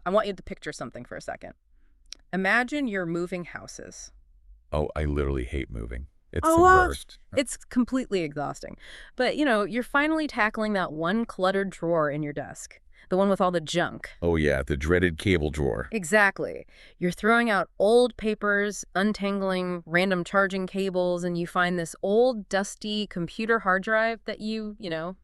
I want you to picture something for a second. Imagine you're moving houses. Oh, I literally hate moving. It's the Oh, wow. worst. It's completely exhausting. But, you're finally tackling that one cluttered drawer in your desk, the one with all the junk. Oh yeah, the dreaded cable drawer. Exactly. You're throwing out old papers, untangling random charging cables, and you find this old, dusty computer hard drive that you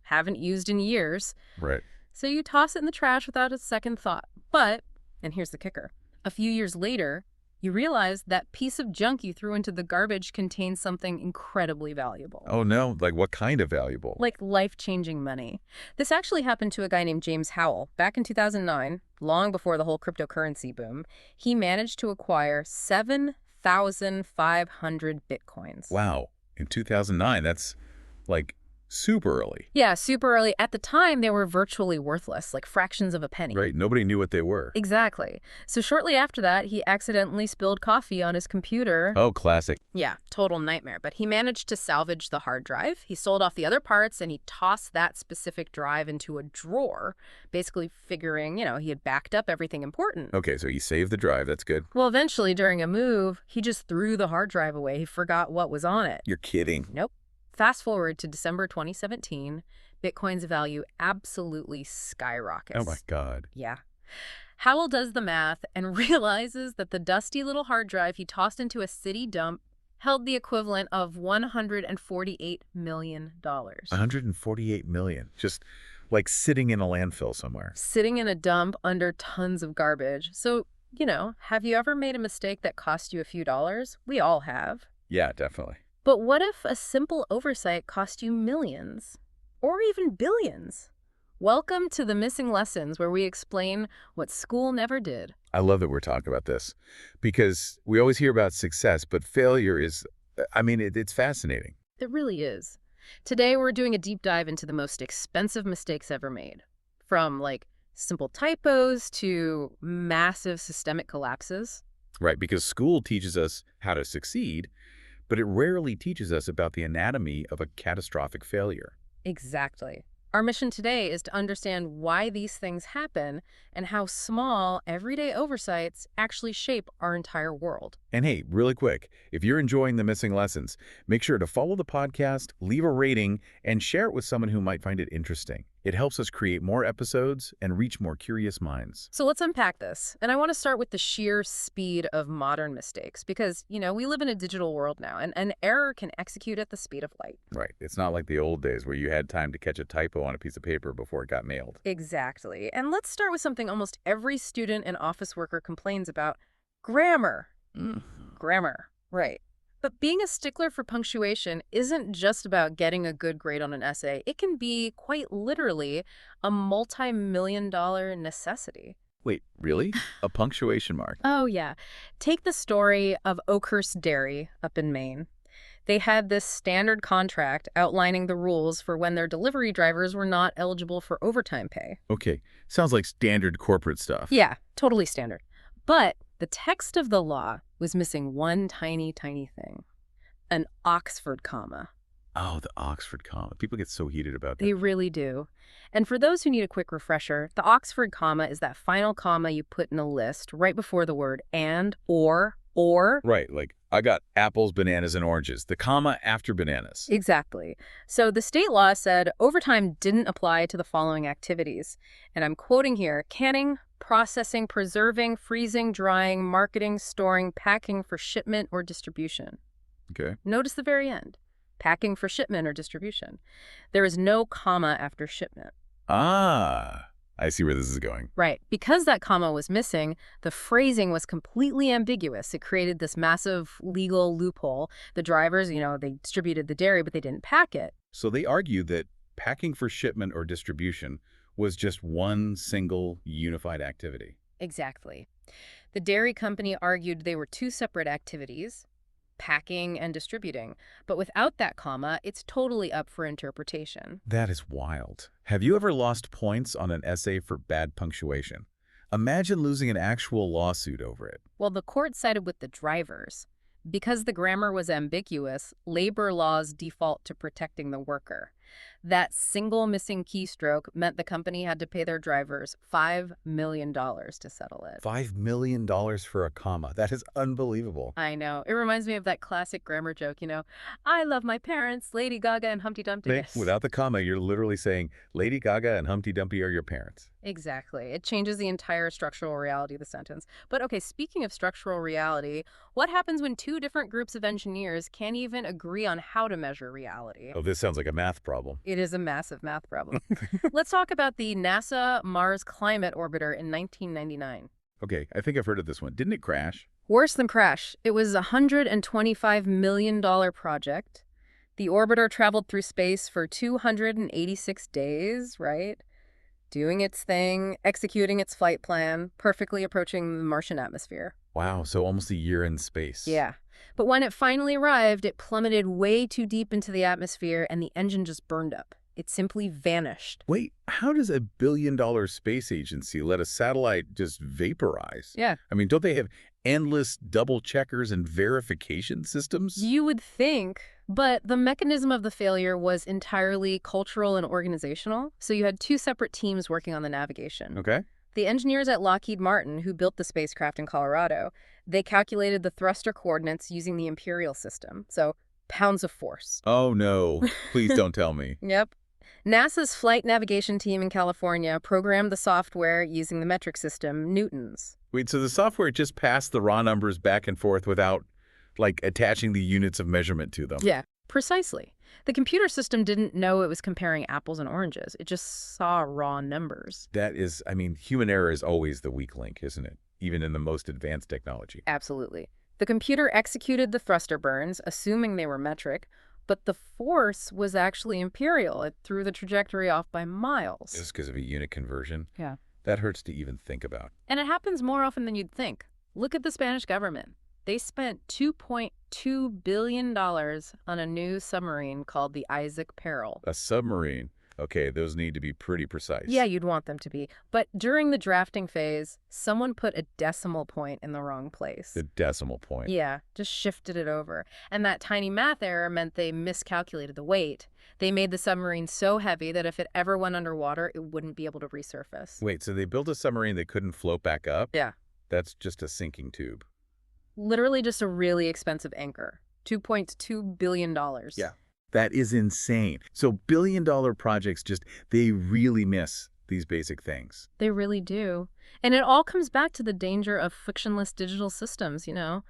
haven't used in years. Right. So you toss it in the trash without a second thought. But, and here's the kicker, a few years later, you realize that piece of junk you threw into the garbage contains something incredibly valuable. Oh no, like what kind of valuable? Like life-changing money. This actually happened to a guy named James Howell back in 2009, long before the whole cryptocurrency boom. He managed to acquire 7,500 bitcoins. Wow. In 2009, that's like super early. Yeah, super early. At the time, they were virtually worthless, like fractions of a penny. Right. Nobody knew what they were. Exactly. So shortly after that, he accidentally spilled coffee on his computer. Oh, classic. Yeah, total nightmare. But he managed to salvage the hard drive. He sold off the other parts, and he tossed that specific drive into a drawer, basically figuring, he had backed up everything important. Okay, so he saved the drive. That's good. Well, eventually, during a move, he just threw the hard drive away. He forgot what was on it. You're kidding. Nope. Fast forward to December 2017, Bitcoin's value absolutely skyrockets. Oh my God. Yeah. Howell does the math and realizes that the dusty little hard drive he tossed into a city dump held the equivalent of $148 million. 148 million. Just like sitting in a landfill somewhere. Sitting in a dump under tons of garbage. So, have you ever made a mistake that cost you a few dollars? We all have. Yeah, definitely. But what if a simple oversight cost you millions? Or even billions? Welcome to the Missing Lessons, where we explain what school never did. I love that we're talking about this because we always hear about success, but failure is, it's fascinating. It really is. Today, we're doing a deep dive into the most expensive mistakes ever made. From, simple typos to massive systemic collapses. Right, because school teaches us how to succeed, but it rarely teaches us about the anatomy of a catastrophic failure. Exactly. Our mission today is to understand why these things happen and how small, everyday oversights actually shape our entire world. And hey, really quick, if you're enjoying the Missing Lessons, make sure to follow the podcast, leave a rating, and share it with someone who might find it interesting. It helps us create more episodes and reach more curious minds. So let's unpack this. And I want to start with the sheer speed of modern mistakes because, we live in a digital world now, and an error can execute at the speed of light. Right. It's not like the old days where you had time to catch a typo on a piece of paper before it got mailed. Exactly. And let's start with something almost every student and office worker complains about: grammar. Grammar. Right. But being a stickler for punctuation isn't just about getting a good grade on an essay. It can be, quite literally, a multi-million-dollar necessity. Wait, really? A punctuation mark? Oh, yeah. Take the story of Oakhurst Dairy up in Maine. They had this standard contract outlining the rules for when their delivery drivers were not eligible for overtime pay. Okay, sounds like standard corporate stuff. Yeah, totally standard. But the text of the law was missing one tiny, tiny thing: an Oxford comma. Oh, the Oxford comma. People get so heated about that. They really do. And for those who need a quick refresher, the Oxford comma is that final comma you put in a list right before the word and, or. Right, like I got apples, bananas, and oranges. The comma after bananas. Exactly. So the state law said overtime didn't apply to the following activities. And I'm quoting here: canning, processing, preserving, freezing, drying, marketing, storing, packing for shipment or distribution. Okay. Notice the very end: packing for shipment or distribution. There is no comma after shipment. Ah, I see where this is going. Right. Because that comma was missing, the phrasing was completely ambiguous. It created this massive legal loophole. The drivers, they distributed the dairy, but they didn't pack it. So they argue that packing for shipment or distribution was just one single unified activity. Exactly. The dairy company argued they were two separate activities: packing and distributing. But without that comma, it's totally up for interpretation. That is wild. Have you ever lost points on an essay for bad punctuation? Imagine losing an actual lawsuit over it. Well, the court sided with the drivers. Because the grammar was ambiguous, labor laws default to protecting the worker. That single missing keystroke meant the company had to pay their drivers $5 million to settle it. $5 million for a comma. That is unbelievable. I know. It reminds me of that classic grammar joke, I love my parents, Lady Gaga and Humpty Dumpty. Without the comma, you're literally saying Lady Gaga and Humpty Dumpty are your parents. Exactly. It changes the entire structural reality of the sentence. But okay, speaking of structural reality, what happens when two different groups of engineers can't even agree on how to measure reality? Oh, this sounds like a math problem. It is a massive math problem. Let's talk about the NASA Mars Climate Orbiter in 1999. Okay, I think I've heard of this one. Didn't it crash? Worse than crash. It was a $125 million project. The orbiter traveled through space for 286 days, right? Doing its thing, executing its flight plan, perfectly approaching the Martian atmosphere. Wow, so almost a year in space. Yeah. But when it finally arrived, it plummeted way too deep into the atmosphere and the engine just burned up. It simply vanished. Wait, how does a billion-dollar space agency let a satellite just vaporize? Yeah. I mean, don't they have endless double checkers and verification systems? You would think, but the mechanism of the failure was entirely cultural and organizational. So you had two separate teams working on the navigation. Okay. The engineers at Lockheed Martin, who built the spacecraft in Colorado, they calculated the thruster coordinates using the imperial system. So pounds of force. Oh, no. Please don't tell me. Yep. NASA's flight navigation team in California programmed the software using the metric system, newtons. Wait, so the software just passed the raw numbers back and forth without, like, attaching the units of measurement to them? Yeah, precisely. The computer system didn't know it was comparing apples and oranges. It just saw raw numbers. That is, I mean, human error is always the weak link, isn't it? Even in the most advanced technology. Absolutely. The computer executed the thruster burns, assuming they were metric, but the force was actually imperial. It threw the trajectory off by miles. Just because of a unit conversion? Yeah. That hurts to even think about. And it happens more often than you'd think. Look at the Spanish government. They spent $2.2 billion on a new submarine called the Isaac Peril. A submarine. Okay, those need to be pretty precise. Yeah, you'd want them to be. But during the drafting phase, someone put a decimal point in the wrong place. The decimal point. Yeah, just shifted it over. And that tiny math error meant they miscalculated the weight. They made the submarine so heavy that if it ever went underwater, it wouldn't be able to resurface. Wait, so they built a submarine that couldn't float back up? Yeah. That's just a sinking tube. Literally just a really expensive anchor. $2.2 billion. Yeah. That is insane. So billion-dollar projects they really miss these basic things. They really do. And it all comes back to the danger of frictionless digital systems, The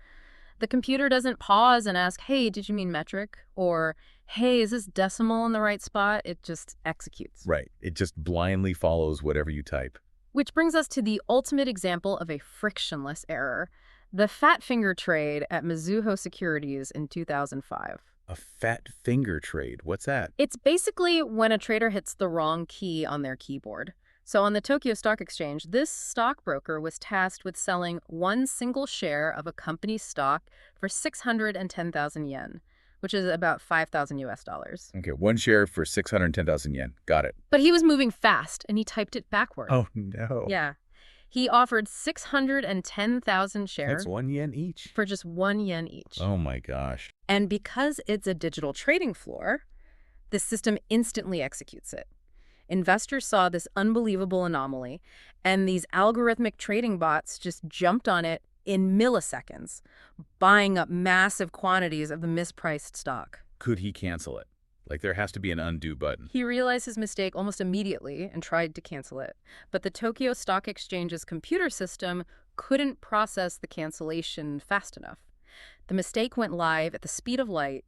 computer doesn't pause and ask, hey, did you mean metric? Or, hey, is this decimal in the right spot? It just executes. Right. It just blindly follows whatever you type. Which brings us to the ultimate example of a frictionless error. The fat finger trade at Mizuho Securities in 2005. A fat finger trade. What's that? It's basically when a trader hits the wrong key on their keyboard. So on the Tokyo Stock Exchange, this stockbroker was tasked with selling one single share of a company's stock for 610,000 yen, which is about 5,000 US dollars. Okay, one share for 610,000 yen. Got it. But he was moving fast, and he typed it backward. Oh, no. Yeah. He offered 610,000 shares. That's 1 yen each. For just 1 yen each. Oh, my gosh. And because it's a digital trading floor, the system instantly executes it. Investors saw this unbelievable anomaly, and these algorithmic trading bots just jumped on it in milliseconds, buying up massive quantities of the mispriced stock. Could he cancel it? Like, there has to be an undo button. He realized his mistake almost immediately and tried to cancel it. But the Tokyo Stock Exchange's computer system couldn't process the cancellation fast enough. The mistake went live at the speed of light,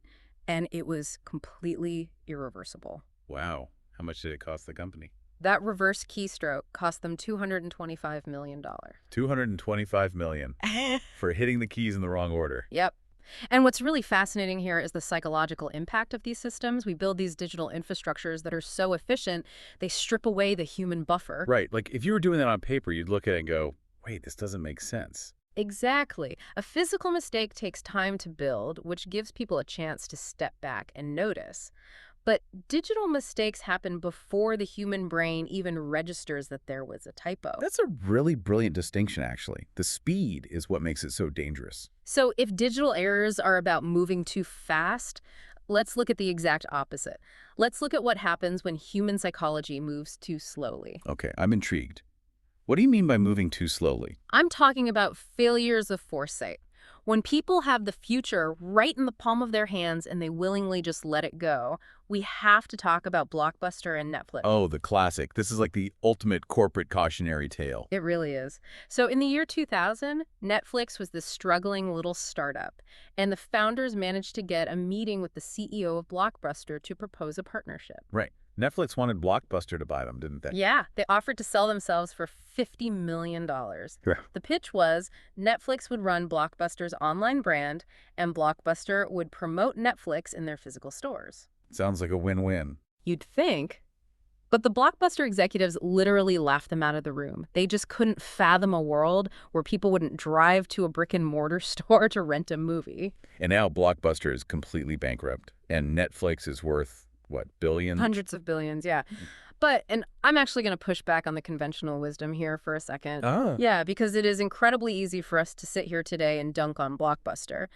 and it was completely irreversible. Wow. How much did it cost the company? That reverse keystroke cost them $225 million. $225 million for hitting the keys in the wrong order. Yep. And what's really fascinating here is the psychological impact of these systems. We build these digital infrastructures that are so efficient, they strip away the human buffer. Right. Like, if you were doing that on paper, you'd look at it and go, wait, this doesn't make sense. Exactly. A physical mistake takes time to build, which gives people a chance to step back and notice. But digital mistakes happen before the human brain even registers that there was a typo. That's a really brilliant distinction, actually. The speed is what makes it so dangerous. So if digital errors are about moving too fast, let's look at the exact opposite. Let's look at what happens when human psychology moves too slowly. Okay, I'm intrigued. What do you mean by moving too slowly? I'm talking about failures of foresight. When people have the future right in the palm of their hands and they willingly just let it go, we have to talk about Blockbuster and Netflix. Oh, the classic. This is like the ultimate corporate cautionary tale. It really is. So in the year 2000, Netflix was this struggling little startup, and the founders managed to get a meeting with the CEO of Blockbuster to propose a partnership. Right. Netflix wanted Blockbuster to buy them, didn't they? Yeah, they offered to sell themselves for $50 million. Yeah. The pitch was Netflix would run Blockbuster's online brand, and Blockbuster would promote Netflix in their physical stores. Sounds like a win-win. You'd think. But the Blockbuster executives literally laughed them out of the room. They just couldn't fathom a world where people wouldn't drive to a brick-and-mortar store to rent a movie. And now Blockbuster is completely bankrupt, and Netflix is worth, what, billions? Hundreds of billions, yeah. And I'm actually going to push back on the conventional wisdom here for a second. Ah. Yeah, because it is incredibly easy for us to sit here today and dunk on Blockbuster.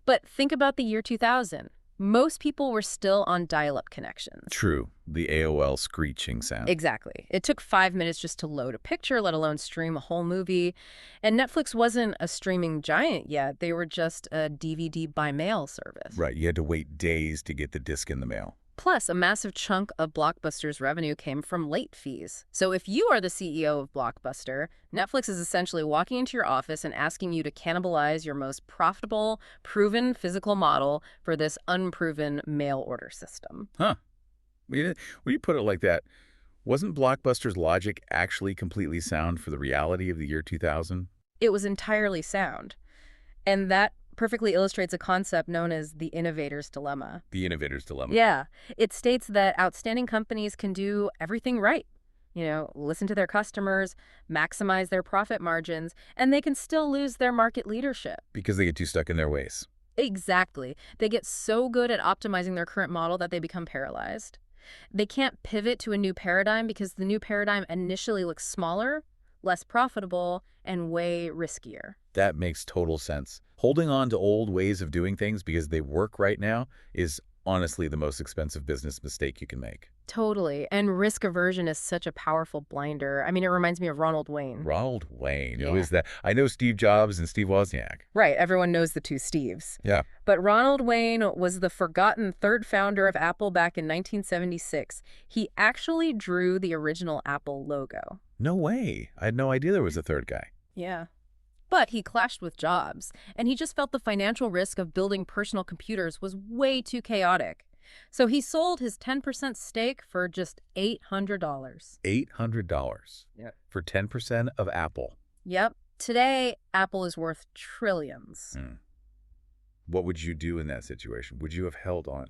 But think about the year 2000. Most people were still on dial-up connections. True. The AOL screeching sound. Exactly. It took 5 minutes just to load a picture, let alone stream a whole movie. And Netflix wasn't a streaming giant yet. They were just a DVD by mail service. Right. You had to wait days to get the disc in the mail. Plus, a massive chunk of Blockbuster's revenue came from late fees. So if you are the CEO of Blockbuster, Netflix is essentially walking into your office and asking you to cannibalize your most profitable, proven physical model for this unproven mail order system. Huh. When you put it like that, wasn't Blockbuster's logic actually completely sound for the reality of the year 2000? It was entirely sound. And that perfectly illustrates a concept known as the innovator's dilemma. The innovator's dilemma. Yeah. It states that outstanding companies can do everything right. Listen to their customers, maximize their profit margins, and they can still lose their market leadership. Because they get too stuck in their ways. Exactly. They get so good at optimizing their current model that they become paralyzed. They can't pivot to a new paradigm because the new paradigm initially looks smaller, less profitable, and way riskier. That makes total sense. Holding on to old ways of doing things because they work right now is honestly the most expensive business mistake you can make. Totally. And risk aversion is such a powerful blinder. I mean, it reminds me of Ronald Wayne. Ronald Wayne. Yeah. Who is that? I know Steve Jobs and Steve Wozniak. Right. Everyone knows the two Steves. Yeah. But Ronald Wayne was the forgotten third founder of Apple back in 1976. He actually drew the original Apple logo. No way. I had no idea there was a third guy. Yeah. But he clashed with Jobs, and he just felt the financial risk of building personal computers was way too chaotic. So he sold his 10% stake for just $800. $800 for 10% of Apple. Yep. Today, Apple is worth trillions. What would you do in that situation? Would you have held on?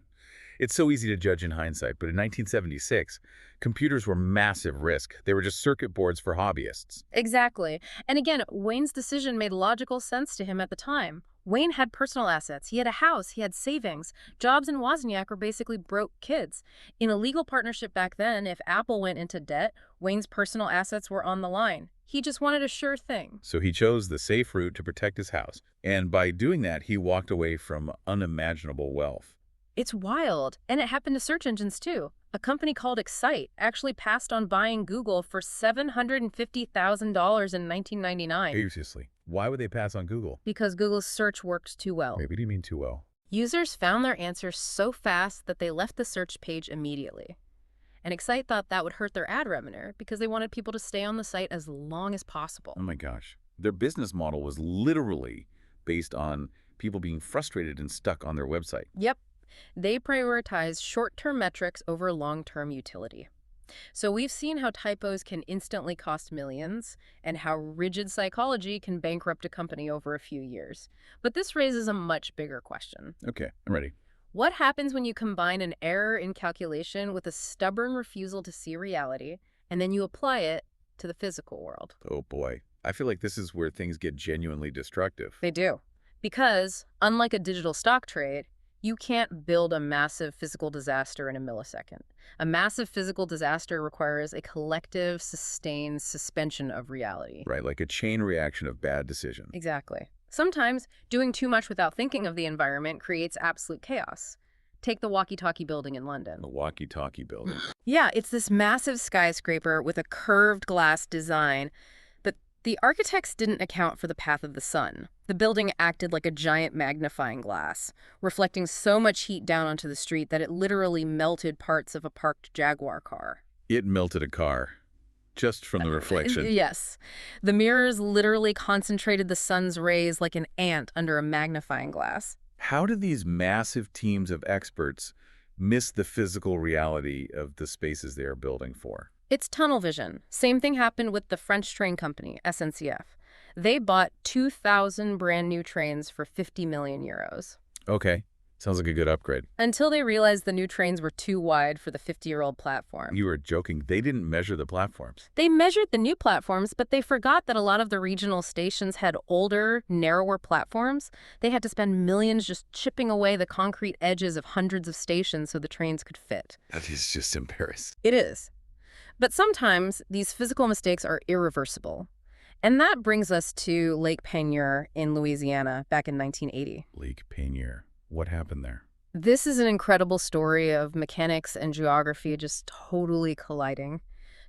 It's so easy to judge in hindsight, but in 1976, computers were massive risk. They were just circuit boards for hobbyists. Exactly. And again, Wayne's decision made logical sense to him at the time. Wayne had personal assets. He had a house. He had savings. Jobs and Wozniak were basically broke kids. In a legal partnership back then, if Apple went into debt, Wayne's personal assets were on the line. He just wanted a sure thing. So he chose the safe route to protect his house. And by doing that, he walked away from unimaginable wealth. It's wild. And it happened to search engines, too. A company called Excite actually passed on buying Google for $750,000 in 1999. Seriously, why would they pass on Google? Because Google's search worked too well. Maybe do you mean too well? Users found their answers so fast that they left the search page immediately. And Excite thought that would hurt their ad revenue because they wanted people to stay on the site as long as possible. Oh my gosh. Their business model was literally based on people being frustrated and stuck on their website. Yep. They prioritize short-term metrics over long-term utility. So we've seen how typos can instantly cost millions and how rigid psychology can bankrupt a company over a few years. But this raises a much bigger question. Okay, I'm ready. What happens when you combine an error in calculation with a stubborn refusal to see reality, and then you apply it to the physical world? Oh boy. I feel like this is where things get genuinely destructive. They do. Because, unlike a digital stock trade, You can't build a massive physical disaster in a millisecond. A massive physical disaster requires a collective, sustained suspension of reality. Right, like a chain reaction of bad decisions. Exactly. Sometimes doing too much without thinking of the environment creates absolute chaos. Take the walkie-talkie building in London. The walkie-talkie building. Yeah, it's this massive skyscraper with a curved glass design, but the architects didn't account for the path of the sun. The building acted like a giant magnifying glass, reflecting so much heat down onto the street that it literally melted parts of a parked Jaguar car. It melted a car just from the reflection. Yes. The mirrors literally concentrated the sun's rays like an ant under a magnifying glass. How do these massive teams of experts miss the physical reality of the spaces they are building for? It's tunnel vision. Same thing happened with the French train company, SNCF. They bought 2,000 brand new trains for 50 million euros. Okay, sounds like a good upgrade. Until they realized the new trains were too wide for the 50-year-old platform. You were joking. They didn't measure the platforms. They measured the new platforms, but they forgot that a lot of the regional stations had older, narrower platforms. They had to spend millions just chipping away the concrete edges of hundreds of stations so the trains could fit. That is just embarrassing. It is. But sometimes these physical mistakes are irreversible. And that brings us to Lake Peigneur in Louisiana back in 1980. Lake Peigneur. What happened there? This is an incredible story of mechanics and geography just totally colliding.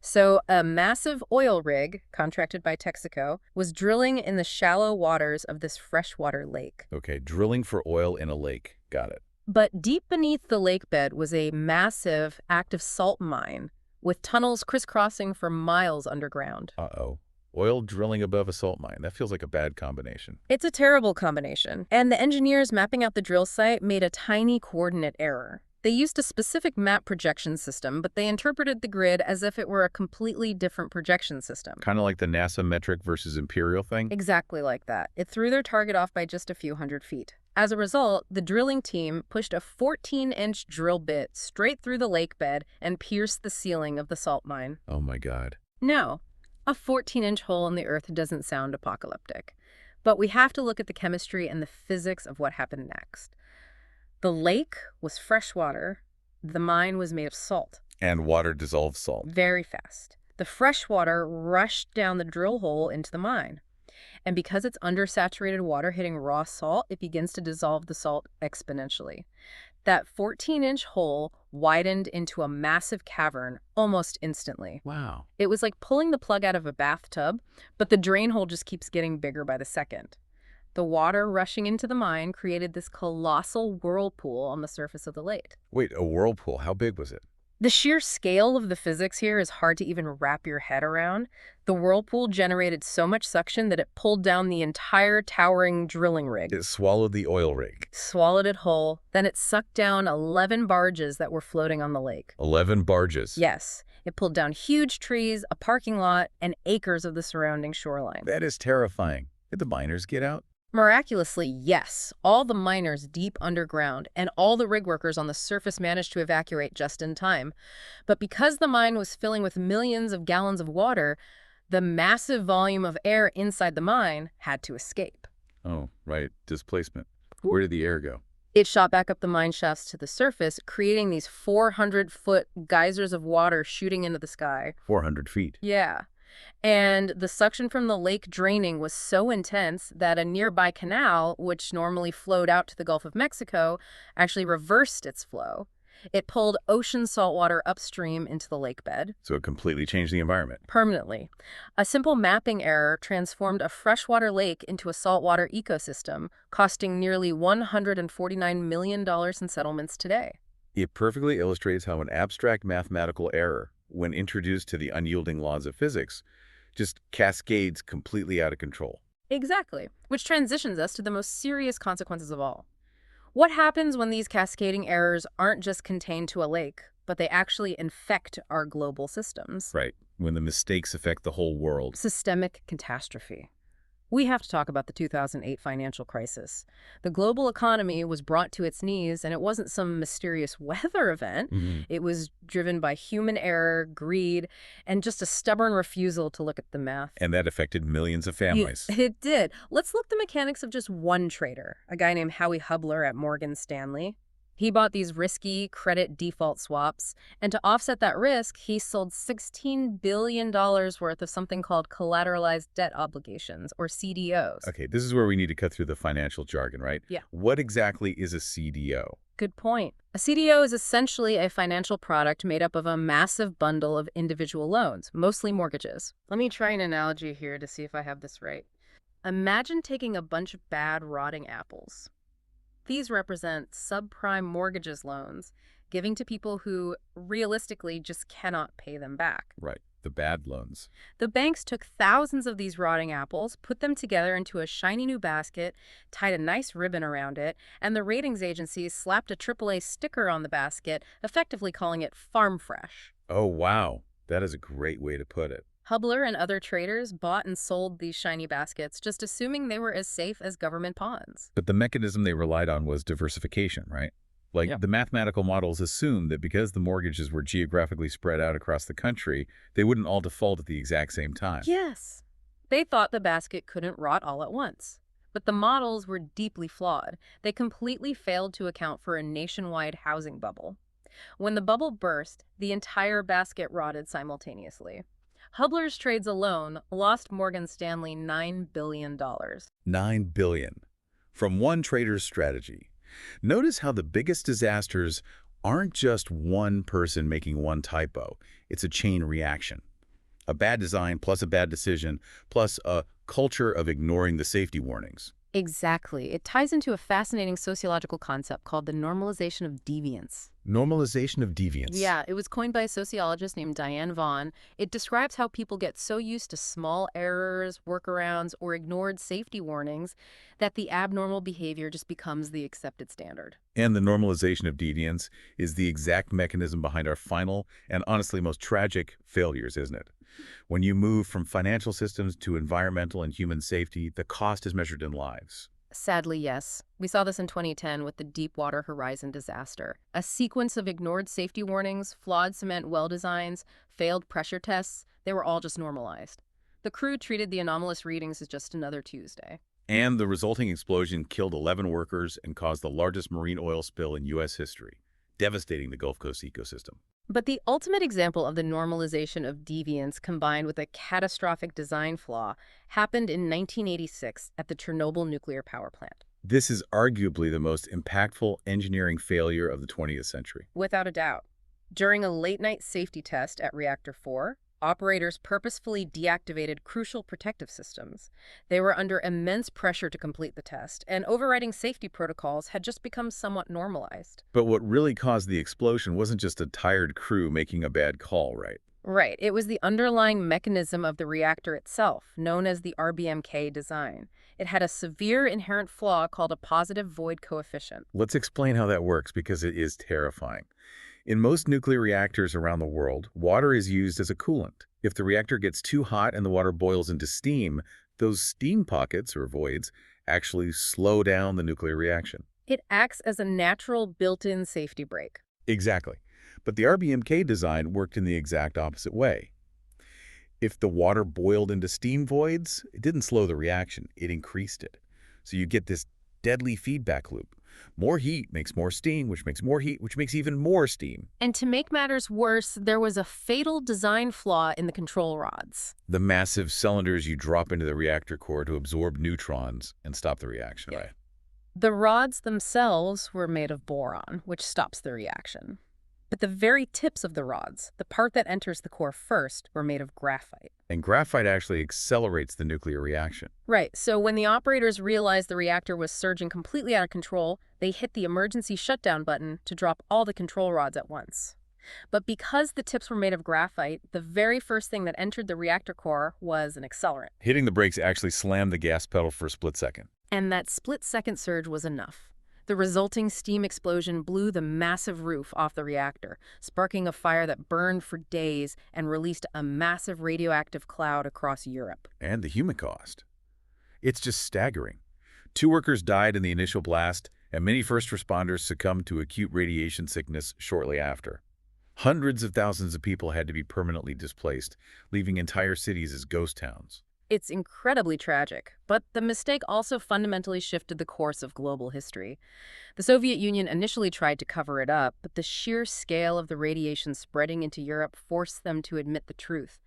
So a massive oil rig, contracted by Texaco, was drilling in the shallow waters of this freshwater lake. Okay, drilling for oil in a lake. Got it. But deep beneath the lake bed was a massive active salt mine with tunnels crisscrossing for miles underground. Uh-oh. Oil drilling above a salt mine. That feels like a bad combination. It's a terrible combination. And the engineers mapping out the drill site made a tiny coordinate error. They used a specific map projection system, but they interpreted the grid as if it were a completely different projection system. Kind of like the NASA metric versus imperial thing? Exactly like that. It threw their target off by just a few hundred feet. As a result, the drilling team pushed a 14-inch drill bit straight through the lake bed and pierced the ceiling of the salt mine. Oh my God. No. A 14-inch hole in the earth doesn't sound apocalyptic. But we have to look at the chemistry and the physics of what happened next. The lake was freshwater. The mine was made of salt. And water dissolves salt. Very fast. The fresh water rushed down the drill hole into the mine. And because it's undersaturated water hitting raw salt, it begins to dissolve the salt exponentially. That 14-inch hole widened into a massive cavern almost instantly. Wow. It was like pulling the plug out of a bathtub, but the drain hole just keeps getting bigger by the second. The water rushing into the mine created this colossal whirlpool on the surface of the lake. Wait, a whirlpool. How big was it? The sheer scale of the physics here is hard to even wrap your head around. The whirlpool generated so much suction that it pulled down the entire towering drilling rig. It swallowed the oil rig. Swallowed it whole. Then it sucked down 11 barges that were floating on the lake. 11 barges. Yes. It pulled down huge trees, a parking lot, and acres of the surrounding shoreline. That is terrifying. Did the miners get out? Miraculously, yes. All the miners deep underground and all the rig workers on the surface managed to evacuate just in time. But because the mine was filling with millions of gallons of water, the massive volume of air inside the mine had to escape. Oh, right. Displacement. Where did the air go? It shot back up the mine shafts to the surface, creating these 400-foot geysers of water shooting into the sky. 400 feet. Yeah. And the suction from the lake draining was so intense that a nearby canal, which normally flowed out to the Gulf of Mexico, actually reversed its flow. It pulled ocean salt water upstream into the lake bed. So it completely changed the environment. Permanently. A simple mapping error transformed a freshwater lake into a saltwater ecosystem, costing nearly $149 million in settlements today. It perfectly illustrates how an abstract mathematical error, when introduced to the unyielding laws of physics, just cascades completely out of control. Exactly. Which transitions us to the most serious consequences of all. What happens when these cascading errors aren't just contained to a lake, but they actually infect our global systems? Right. When the mistakes affect the whole world. Systemic catastrophe. We have to talk about the 2008 financial crisis. The global economy was brought to its knees, and it wasn't some mysterious weather event. It was driven by human error, greed, and just a stubborn refusal to look at the math. And that affected millions of families. It did. Let's look at the mechanics of just one trader, a guy named Howie Hubler at Morgan Stanley. He bought these risky credit default swaps, and to offset that risk, he sold $16 billion worth of something called collateralized debt obligations, or CDOs. Okay, this is where we need to cut through the financial jargon, right? Yeah. What exactly is a CDO? Good point. A CDO is essentially a financial product made up of a massive bundle of individual loans, mostly mortgages. Let me try an analogy here to see if I have this right. Imagine taking a bunch of bad, rotting apples. These represent subprime mortgages loans, giving to people who realistically just cannot pay them back. Right, the bad loans. The banks took thousands of these rotting apples, put them together into a shiny new basket, tied a nice ribbon around it, and the ratings agencies slapped a AAA sticker on the basket, effectively calling it farm fresh. Oh, wow. That is a great way to put it. Hubler and other traders bought and sold these shiny baskets, just assuming they were as safe as government bonds. But the mechanism they relied on was diversification, right? Like, Yeah. the mathematical models assumed that because the mortgages were geographically spread out across the country, they wouldn't all default at the exact same time. Yes. They thought the basket couldn't rot all at once. But the models were deeply flawed. They completely failed to account for a nationwide housing bubble. When the bubble burst, the entire basket rotted simultaneously. Hubler's trades alone lost Morgan Stanley $9 billion. $9 billion from one trader's strategy. Notice how the biggest disasters aren't just one person making one typo. It's a chain reaction. A bad design plus a bad decision plus a culture of ignoring the safety warnings. Exactly. It ties into a fascinating sociological concept called the normalization of deviance. Normalization of deviance. Yeah, it was coined by a sociologist named Diane Vaughan. It describes how people get so used to small errors, workarounds, or ignored safety warnings that the abnormal behavior just becomes the accepted standard. And the normalization of deviance is the exact mechanism behind our final and honestly most tragic failures, isn't it? When you move from financial systems to environmental and human safety, the cost is measured in lives. Sadly, yes. We saw this in 2010 with the Deepwater Horizon disaster. A sequence of ignored safety warnings, flawed cement well designs, failed pressure tests, they were all just normalized. The crew treated the anomalous readings as just another Tuesday. And the resulting explosion killed 11 workers and caused the largest marine oil spill in U.S. history, devastating the Gulf Coast ecosystem. But the ultimate example of the normalization of deviance combined with a catastrophic design flaw happened in 1986 at the Chernobyl nuclear power plant. This is arguably the most impactful engineering failure of the 20th century. Without a doubt. During a late-night safety test at Reactor 4, operators purposefully deactivated crucial protective systems. They were under immense pressure to complete the test, and overriding safety protocols had just become somewhat normalized. But what really caused the explosion wasn't just a tired crew making a bad call, right? Right. It was the underlying mechanism of the reactor itself, known as the RBMK design. It had a severe inherent flaw called a positive void coefficient. Let's explain how that works because it is terrifying. In most nuclear reactors around the world, water is used as a coolant. If the reactor gets too hot and the water boils into steam, those steam pockets, or voids, actually slow down the nuclear reaction. It acts as a natural built-in safety brake. Exactly. But the RBMK design worked in the exact opposite way. If the water boiled into steam voids, it didn't slow the reaction, it increased it. So you get this deadly feedback loop. More heat makes more steam, which makes more heat, which makes even more steam. And to make matters worse, there was a fatal design flaw in the control rods. The massive cylinders you drop into the reactor core to absorb neutrons and stop the reaction, right? The rods themselves were made of boron, which stops the reaction. But the very tips of the rods, the part that enters the core first, were made of graphite. And graphite actually accelerates the nuclear reaction. Right, so when the operators realized the reactor was surging completely out of control, they hit the emergency shutdown button to drop all the control rods at once. But because the tips were made of graphite, the very first thing that entered the reactor core was an accelerant. Hitting the brakes actually slammed the gas pedal for a split second. And that split-second surge was enough. The resulting steam explosion blew the massive roof off the reactor, sparking a fire that burned for days and released a massive radioactive cloud across Europe. And the human cost. It's just staggering. 2 workers died in the initial blast, and many first responders succumbed to acute radiation sickness shortly after. Hundreds of thousands of people had to be permanently displaced, leaving entire cities as ghost towns. It's incredibly tragic, but the mistake also fundamentally shifted the course of global history. The Soviet Union initially tried to cover it up, but the sheer scale of the radiation spreading into Europe forced them to admit the truth.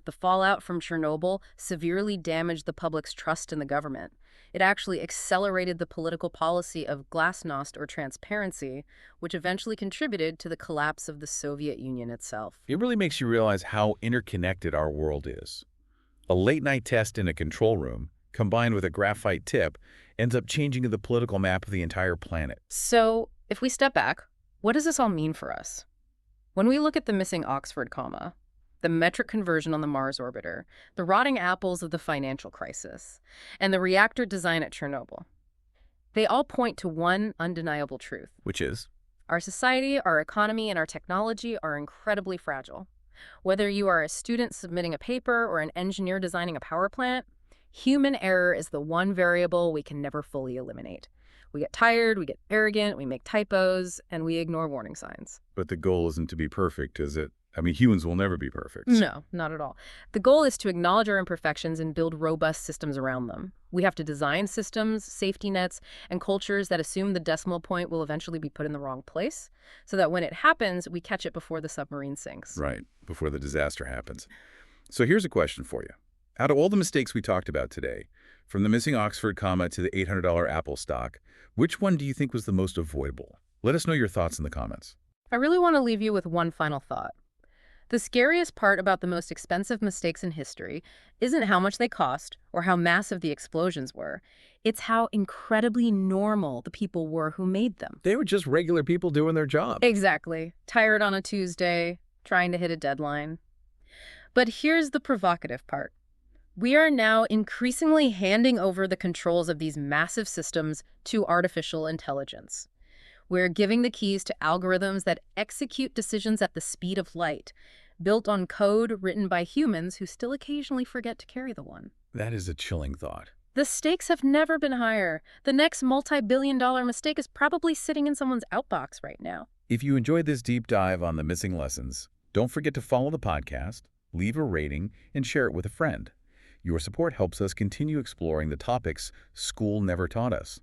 The fallout from Chernobyl severely damaged the public's trust in the government. It actually accelerated the political policy of glasnost or transparency, which eventually contributed to the collapse of the Soviet Union itself. It really makes you realize how interconnected our world is. A late-night test in a control room, combined with a graphite tip, ends up changing the political map of the entire planet. So, if we step back, what does this all mean for us? When we look at the missing Oxford comma, the metric conversion on the Mars orbiter, the rotting apples of the financial crisis, and the reactor design at Chernobyl, they all point to one undeniable truth. Which is? Our society, our economy, and our technology are incredibly fragile. Whether you are a student submitting a paper or an engineer designing a power plant, human error is the one variable we can never fully eliminate. We get tired, we get arrogant, we make typos, and we ignore warning signs. But the goal isn't to be perfect, is it? I mean, humans will never be perfect. No, not at all. The goal is to acknowledge our imperfections and build robust systems around them. We have to design systems, safety nets, and cultures that assume the decimal point will eventually be put in the wrong place, so that when it happens, we catch it before the submarine sinks. Right, before the disaster happens. So here's a question for you. Out of all the mistakes we talked about today, from the missing Oxford comma to the $800 Apple stock, which one do you think was the most avoidable? Let us know your thoughts in the comments. I really want to leave you with one final thought. The scariest part about the most expensive mistakes in history isn't how much they cost or how massive the explosions were. It's how incredibly normal the people were who made them. They were just regular people doing their job. Exactly. Tired on a Tuesday, trying to hit a deadline. But here's the provocative part. We are now increasingly handing over the controls of these massive systems to artificial intelligence. We're giving the keys to algorithms that execute decisions at the speed of light, built on code written by humans who still occasionally forget to carry the one. That is a chilling thought. The stakes have never been higher. The next multi-billion-dollar mistake is probably sitting in someone's outbox right now. If you enjoyed this deep dive on the missing lessons, don't forget to follow the podcast, leave a rating, and share it with a friend. Your support helps us continue exploring the topics school never taught us.